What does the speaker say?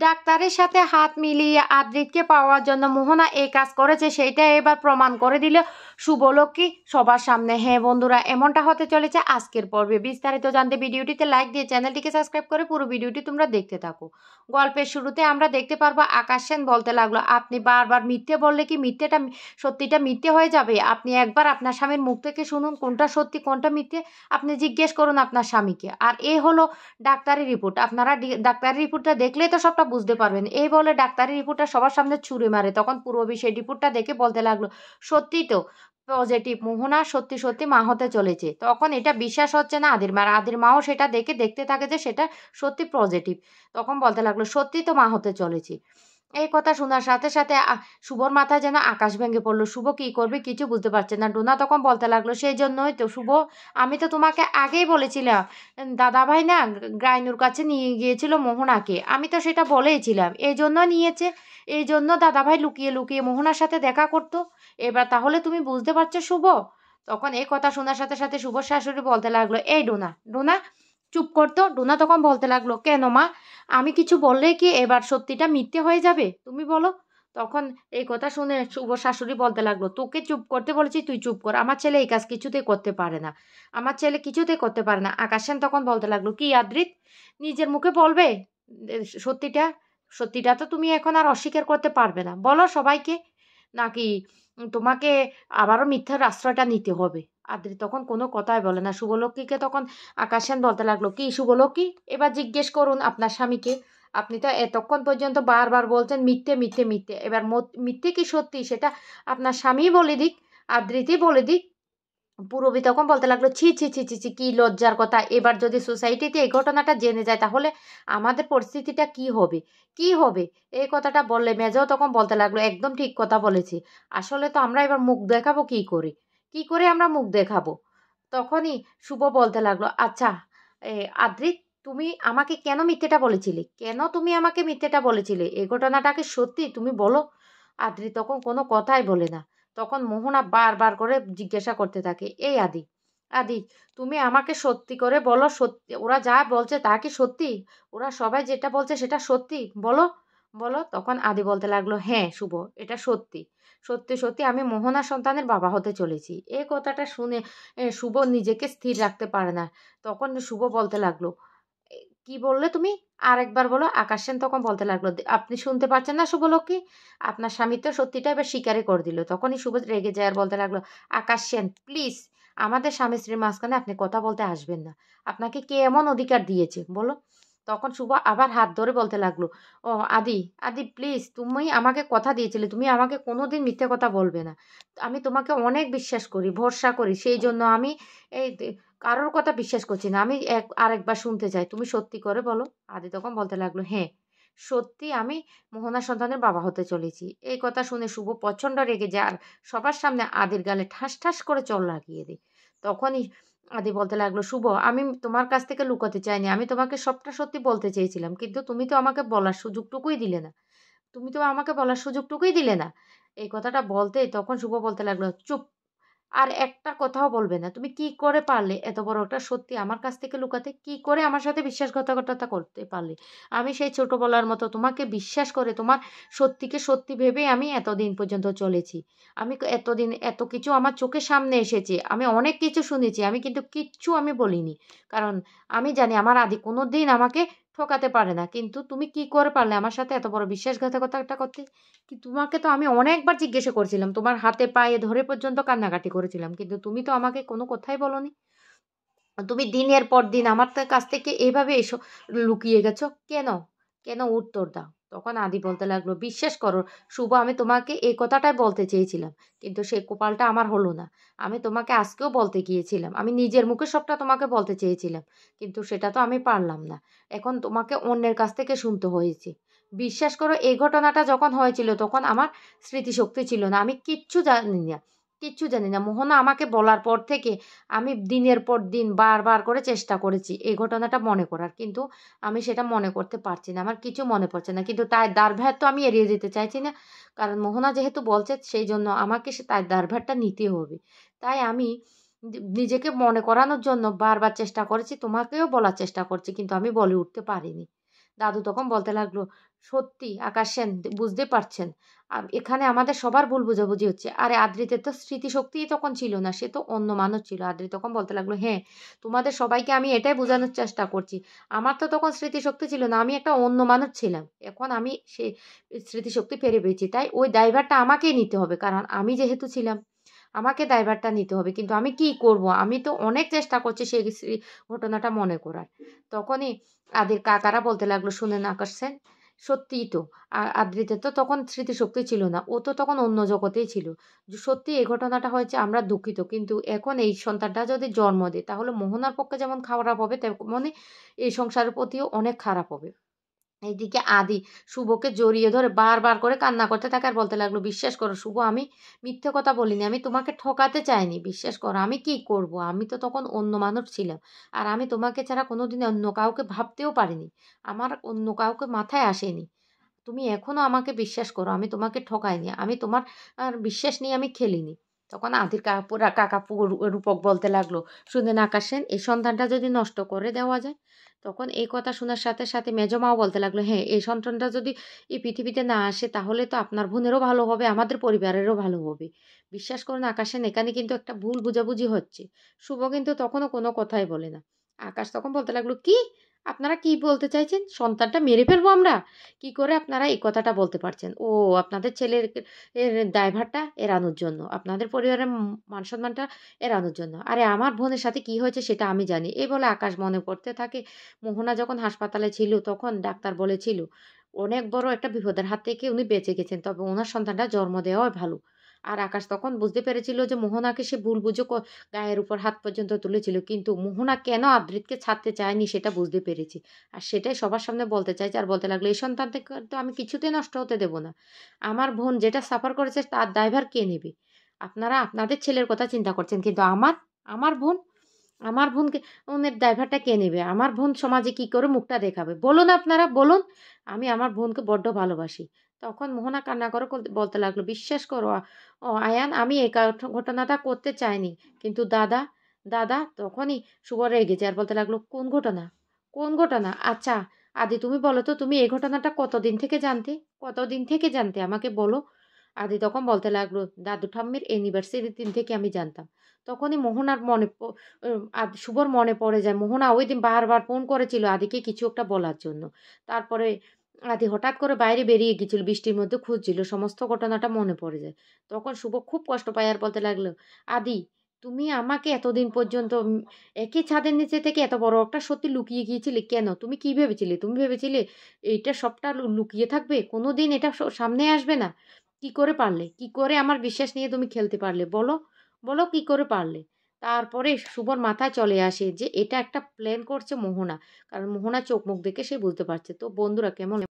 ডাক্তারের সাথে হাত মিলিয়ে আদ্রিতকে পাওয়ার জন্য মোহনা এই কাজ করেছে, সেইটা এবার প্রমাণ করে দিল শুভলক্ষ্মী সবার সামনে। হ্যাঁ বন্ধুরা, এমনটা হতে চলেছে আজকের পর্বে। বিস্তারিত জানতে ভিডিওটিতে লাইক দিয়ে চ্যানেলটিকে সাবস্ক্রাইব করে পুরো ভিডিওটি তোমরা দেখতে থাকো। গল্পের শুরুতে আমরা দেখতে পারবো আকাশ সেন বলতে লাগলো, আপনি বারবার মিথ্যে বললে কি মিথ্যেটা সত্যিটা মিথ্যে হয়ে যাবে? আপনি একবার আপনার স্বামীর মুখ থেকে শুনুন কোনটা সত্যি কোনটা মিথ্যে। আপনি জিজ্ঞেস করুন আপনার স্বামীকে। আর এ হলো ডাক্তারি রিপোর্ট, আপনারা ডাক্তারি রিপোর্টটা দেখলেই তো সবটা বুঝতে পারবেন। এই বলে ডাক্তারি রিপোর্টটা সবার সামনে ছুঁড়ে মারে। তখন পূর্ববী সেই রিপোর্টটা দেখে বলতে লাগলো, সত্যি তো পজিটিভ, মোহনা সত্যি সত্যি মা হতে চলেছে। তখন এটা বিশ্বাস হচ্ছে না আদির মার। আদির মাও সেটা দেখে দেখতে থাকে যে সেটা সত্যি পজিটিভ। তখন বলতে লাগলো, সত্যি তো মা হতে চলেছে। এই কথা শোনার সাথে সাথে শুভর মাথায় যেন আকাশ ভেঙে পড়লো। শুভ কি করবে কিছু বুঝতে পারছে না। ডোনা তখন বলতে লাগলো, সেই জন্যই তো শুভ, আমি তো তোমাকে আগেই বলেছিলাম দাদা ভাই না গাইনুর কাছে নিয়ে গিয়েছিল মোহনাকে, আমি তো সেটা বলেইছিলাম, এই জন্য নিয়েছে, এই জন্য দাদা ভাই লুকিয়ে লুকিয়ে মোহনার সাথে দেখা করতো। এবার তাহলে তুমি বুঝতে পারছো শুভ? তখন এই কথা শোনার সাথে সাথে শুভর শাশুড়ি বলতে লাগলো, এই ডোনা ডোনা চুপ করতো। ডোনা তখন বলতে লাগলো, কেন মা, আমি কিছু বললেই কি এবার সত্যিটা মিথ্যে হয়ে যাবে? তুমি বলো। তখন এই কথা শুনে শুভ শাশুড়ি বলতে লাগলো, তোকে চুপ করতে বলেছি, তুই চুপ কর। আমার ছেলে এই কাজ কিছুতেই করতে পারে না, আমার ছেলে কিছুতেই করতে পারে না। আকাশ সেন তখন বলতে লাগলো, কি আদ্রিত, নিজের মুখে বলবে সত্যিটা? সত্যিটা তো তুমি এখন আর অস্বীকার করতে পারবে না, বলো সবাইকে, নাকি তোমাকে আবারও মিথ্যার আশ্রয়টা নিতে হবে? আদ্রিত তখন কোনো কথাই বলে না। শুভলক্ষ্মীকে তখন আকাশ সেন বলতে লাগলো, কি শুভলক্ষ্মী, এবার জিজ্ঞেস করুন আপনার স্বামীকে। আপনি তো এতক্ষণ পর্যন্ত বারবার বলছেন মিথ্যে মিথ্যে মিথ্যে, এবার মিথ্যে কি সত্যি সেটা আপনার স্বামীই বলে দিক, আদ্রিতই বলে দিক। পূরবী তখন বলতে লাগলো, ছি ছি ছি ছি ছি, কি লজ্জার কথা। এবার যদি সোসাইটিতে এই ঘটনাটা জেনে যায় তাহলে আমাদের পরিস্থিতিটা কি হবে, কি হবে? এই কথাটা বললে মেজও তখন বলতে লাগলো, একদম ঠিক কথা বলেছি। আসলে তো আমরা এবার মুখ দেখাবো কি করে, কি করে আমরা মুখ দেখাবো? তখনই শুভ বলতে লাগলো, আচ্ছা আদ্রিত, তুমি আমাকে কেন মিথ্যেটা বলেছিলে? কেন তুমি আমাকে মিথ্যেটা বলেছিলে? এই ঘটনাটাকে সত্যি তুমি বলো। আদ্রিত তখন কোনো কথাই বলে না। তখন মোহনা বারবার করে জিজ্ঞাসা করতে থাকে, এই আদি, আদি, তুমি আমাকে সত্যি করে বলো, সত্যি ওরা যা বলছে তা কি সত্যি? ওরা সবাই যেটা বলছে সেটা সত্যি, বলো বলো। তখন আদি বলতে লাগলো, হ্যাঁ শুভ, এটা সত্যি, সত্যি সত্যি আমি মোহনার সন্তানের বাবা হতে চলেছি। এই কথাটা শুনে শুভ নিজেকে স্থির রাখতে পারে না। তখন শুভ বলতে লাগলো, কি বললে তুমি? আরেকবার বলো। আকাশ সেন তখন বলতে লাগলো, আপনি শুনতে পাচ্ছেন না শুভলক্ষ্মী? আপনার স্বামী তো সত্যিটা এবার স্বীকারই করে দিল। তখনই শুভ রেগে যায় আর বলতে লাগলো, আকাশ সেন প্লিজ, আমাদের স্বামী স্ত্রীর মাঝখানে আপনি কথা বলতে আসবেন না। আপনাকে কে এমন অধিকার দিয়েছে বলো? তখন শুভ আবার হাত ধরে বলতে লাগলো, ও আদি, আদি প্লিজ, তুমি আমাকে কথা দিয়েছিলে, তুমি আমাকে কোনোদিন মিথ্যে কথা বলবে না। আমি তোমাকে অনেক বিশ্বাস করি, ভরসা করি, সেই জন্য আমি এই কারোর কথা বিশ্বাস করছি না। আমি আরেকবার শুনতে চাই, তুমি সত্যি করে বলো। আদি তখন বলতে লাগলো, হ্যাঁ সত্যি আমি মোহনার সন্তানের বাবা হতে চলেছি। এই কথা শুনে শুভ প্রচণ্ড রেগে যায় আর সবার সামনে আদির গালে ঠাস ঠাস করে চড় লাগিয়ে দেয়। তখনই আদি বলতে লাগলো, শুভ, আমি তোমার কাছ থেকে লুকাতে চাইনি, আমি তোমাকে সবটা সত্যি বলতে চেয়েছিলাম, কিন্তু তুমি তো আমাকে বলার সুযোগটুকুই দিলে না, তুমি তো আমাকে বলার সুযোগটুকুই দিলে না। এই কথাটা বলতেই তখন শুভ বলতে লাগলো, চুপ, আর একটা কথাও বলবে না। তুমি কি করে পারলে এত বড় একটা সত্যি আমার কাছ থেকে লুকাতে? কি করে আমার সাথে বিশ্বাসঘাতকতা করতে পারলে? আমি সেই ছোটবেলার মতো তোমাকে বিশ্বাস করে তোমার সত্যিকে সত্যি ভেবেই আমি এতদিন পর্যন্ত চলেছি। আমি এতদিন এত কিছু আমার চোখের সামনে এসেছে। আমি অনেক কিছু শুনেছি। আমি কিন্তু কিচ্ছু আমি বলিনি। কারণ আমি জানি আমার আদি কোনোদিন আমাকে ঠকাতে পারে না। কিন্তু তুমি কি করে পারলে আমার সাথে এত বড় বিশ্বাসঘাতকতাটা করতে? কি তোমাকে তো আমি অনেকবার জিজ্ঞাসা করেছিলাম। তোমার হাতে পায়ে ধরে পর্যন্ত কান্নাকাটি করেছিলাম। কিন্তু তুমি তো আমাকে কোনো কথাই বলোনি। তুমি দিনের পর দিন আমার কাছ থেকে এভাবে লুকিয়ে গেছো। কেন? কেন? উত্তর দাও। তখন আদি বলতে লাগলো, বিশ্বাস করো শুভ, আমি তোমাকে এই কথাটাই বলতে চেয়েছিলাম। কিন্তু সেই কপালটা আমার হলো না। আমি তোমাকে আজকেও বলতে গিয়েছিলাম। আমি নিজের মুখে সবটা তোমাকে বলতে চেয়েছিলাম। কিন্তু সেটা তো আমি পারলাম না। এখন তোমাকে অন্যের কাছ থেকে শুনতে হয়েছে। বিশ্বাস করো, এই ঘটনাটা যখন হয়েছিল তখন আমার স্মৃতিশক্তি ছিল না। আমি কিচ্ছু জানি না। কিচ্ছু জানি না। মোহনা আমাকে বলার পর থেকে আমি দিনের পর দিন বারবার করে চেষ্টা করেছি এই ঘটনাটা মনে করার, কিন্তু আমি সেটা মনে করতে পারছি না। আমার কিছু মনে পড়ছে না, কিন্তু তার দায়ভার তো আমি এড়িয়ে যেতে চাইছি না। কারণ মোহনা যেহেতু বলছে সেই জন্য আমাকে সে তার দায়ভারটা নিতে হবে। তাই আমি নিজেকে মনে করানোর জন্য বারবার চেষ্টা করেছি, তোমাকেও বলার চেষ্টা করছি, কিন্তু আমি বলে উঠতে পারিনি। দাদু তখন বলতে লাগলো, সত্যি আকাশ সেন বুঝতে পারছেন, এখানে আমাদের সবার ভুল বোঝাবুঝি হচ্ছে। আরে আদ্রিতের তো স্মৃতিশক্তিই তখন ছিল না, সে তো অন্য মানুষ ছিল। আদ্রি তখন বলতে লাগলো, হ্যাঁ, তোমাদের সবাইকে আমি এটাই বোঝানোর চেষ্টা করছি, আমার তো তখন স্মৃতিশক্তি ছিল না, আমি একটা অন্য মানুষ ছিলাম। এখন আমি সে স্মৃতিশক্তি ফিরে পেয়েছি, তাই ওই দায়ভারটা আমাকেই নিতে হবে, কারণ আমি যেহেতু ছিলাম আমাকে দায়ভারটা নিতে হবে। কিন্তু আমি কি করব, আমি তো অনেক চেষ্টা করছি সেই ঘটনাটা মনে করার। তখনই আদির কাকারা বলতে লাগলো, শুনেন আকাশ সেন, সত্যিই তো আদ্রিতে তো তখন স্মৃতিশক্তি ছিল না, ও তো তখন অন্য জগতেই ছিল। সত্যি এই ঘটনাটা হয়েছে, আমরা দুঃখিত, কিন্তু এখন এই সন্তানটা যদি জন্ম দেয় তাহলে মোহনার পক্ষে যেমন খারাপ হবে, তেমনি এই সংসারের প্রতিও অনেক খারাপ হবে। এইদিকে আদি শুভকে জড়িয়ে ধরে বারবার করে কান্না করতে থাকে আর বলতে লাগলো, বিশ্বাস করো শুভ, আমি মিথ্যে কথা বলিনি, আমি তোমাকে ঠকাতে চাইনি, বিশ্বাস করো। আমি কি করব, আমি তো তখন অন্য মানুষ ছিলাম, আর আমি তোমাকে ছাড়া কোনোদিন অন্য কাউকে ভাবতেও পারিনি, আমার অন্য কাউকে মাথায় আসেনি। তুমি এখনো আমাকে বিশ্বাস করো, আমি তোমাকে ঠকাইনি, আমি তোমার বিশ্বাস নিয়ে আমি খেলিনি। তখন আদির কাকাপু রূপক বলতে লাগলো, শুনেন আকাশ সেন, এই সন্তানটা যদি নষ্ট করে দেওয়া যায়। তখন এই কথা শোনার সাথে সাথে মেজমাও বলতে লাগলো, হ্যাঁ, এই সন্তানটা যদি এই পৃথিবীতে না আসে তাহলে তো আপনার বোনেরও ভালো হবে, আমাদের পরিবারেরও ভালো হবে। বিশ্বাস করুন আকাশ সেন, এখানে কিন্তু একটা ভুল বুঝাবুঝি হচ্ছে। শুভ কিন্তু তখনও কোনো কথাই বলে না। আকাশ তখন বলতে লাগলো, কি আপনারা কি বলতে চাইছেন, সন্তানটা মেরে ফেলবো আমরা? কি করে আপনারা এই কথাটা বলতে পারছেন? ও আপনাদের ছেলের দায়ভারটা এড়ানোর জন্য, আপনাদের পরিবারের মান-সম্মানটা এড়ানোর জন্য। আরে আমার বোনের সাথে কি হয়েছে সেটা আমি জানি। এই বলে আকাশ মনে করতে থাকে, মোহনা যখন হাসপাতালে ছিল তখন ডাক্তার বলেছিল, অনেক বড় একটা বিপদের হাত থেকে উনি বেঁচে গেছেন। তবে উনার সন্তানটা জন্ম দেওয়াই ভালো। আর আকাশ তখন বুঝতে পেরেছিল যে মোহনাকে সে ভুল বুঝে গায়ের উপর হাত পর্যন্ত তুলেছিল। কিন্তু মোহনা কেন আদ্রিতকে ছাড়তে চায়নি সেটা বুঝতে পেরেছি। আর সেটাই সবার সামনে বলতে চাইছে আর বলতে লাগলো, এই সন্তানটাকে তো আমি কিছুতেই নষ্ট হতে দেব না। আমার বোন যেটা সাফার করেছে তার দায়ভার কে নেবে? আপনারা আপনাদের ছেলের কথা চিন্তা করছেন, কিন্তু আমার বোন, আমার বোনকে বোনের দায়ভারটা কে নেবে? আমার বোন সমাজে কি করে মুখটা দেখাবে? বলুন আপনারা, বলুন। আমি আমার বোনকে বড্ড ভালোবাসি। তখন মোহনা কান্না করে বলতে লাগলো, বিশ্বাস করো আয়ান, আমি এই ঘটনাটা করতে চাইনি। কিন্তু দাদা, দাদা, তখনই শুভ রেগে যায় আর বলতে লাগলো, কোন ঘটনা? কোন ঘটনা? আচ্ছা, আদি তুমি বলো তো, তুমি এই ঘটনাটা কতদিন থেকে জানতে? কতদিন থেকে জানতে আমাকে বলো। আদি তখন বলতে লাগলো, দাদু ঠাম্মির অ্যানিভার্সারির দিন থেকে আমি জানতাম। তখনই মোহনার শুভর মনে পড়ে যায়, মোহনা ওইদিন বারবার ফোন করেছিল আদিকে কিছু একটা বলার জন্য। তারপরে আদি হঠাৎ করে বাইরে বেরিয়ে গেছিল, বৃষ্টির মধ্যে খুঁজছিল, সমস্ত ঘটনাটা মনে পড়ে যায়। তখন শুভ খুব কষ্ট পায় আর বলতে লাগলো, আদি, তুমি আমাকে এতদিন পর্যন্ত একই ছাদের নিচে থেকে এত বড় একটা সত্যি লুকিয়ে গিয়েছিলে কেন? তুমি কি ভেবেছিলে? তুমি ভেবেছিলে এইটা সবটা লুকিয়ে থাকবে, কোনোদিন এটা সামনে আসবে না? কি করে পারলে? কি করে আমার বিশ্বাস নিয়ে তুমি খেলতে পারলে? বলো, বলো কি করে পারলে? তারপরে শুভর মাথায় চলে আসে যে এটা একটা প্ল্যান করছে মোহনা। কারণ মোহনার চোখ মুখ দেখে সে বুঝতে পারছে। তো বন্ধুরা, কেমন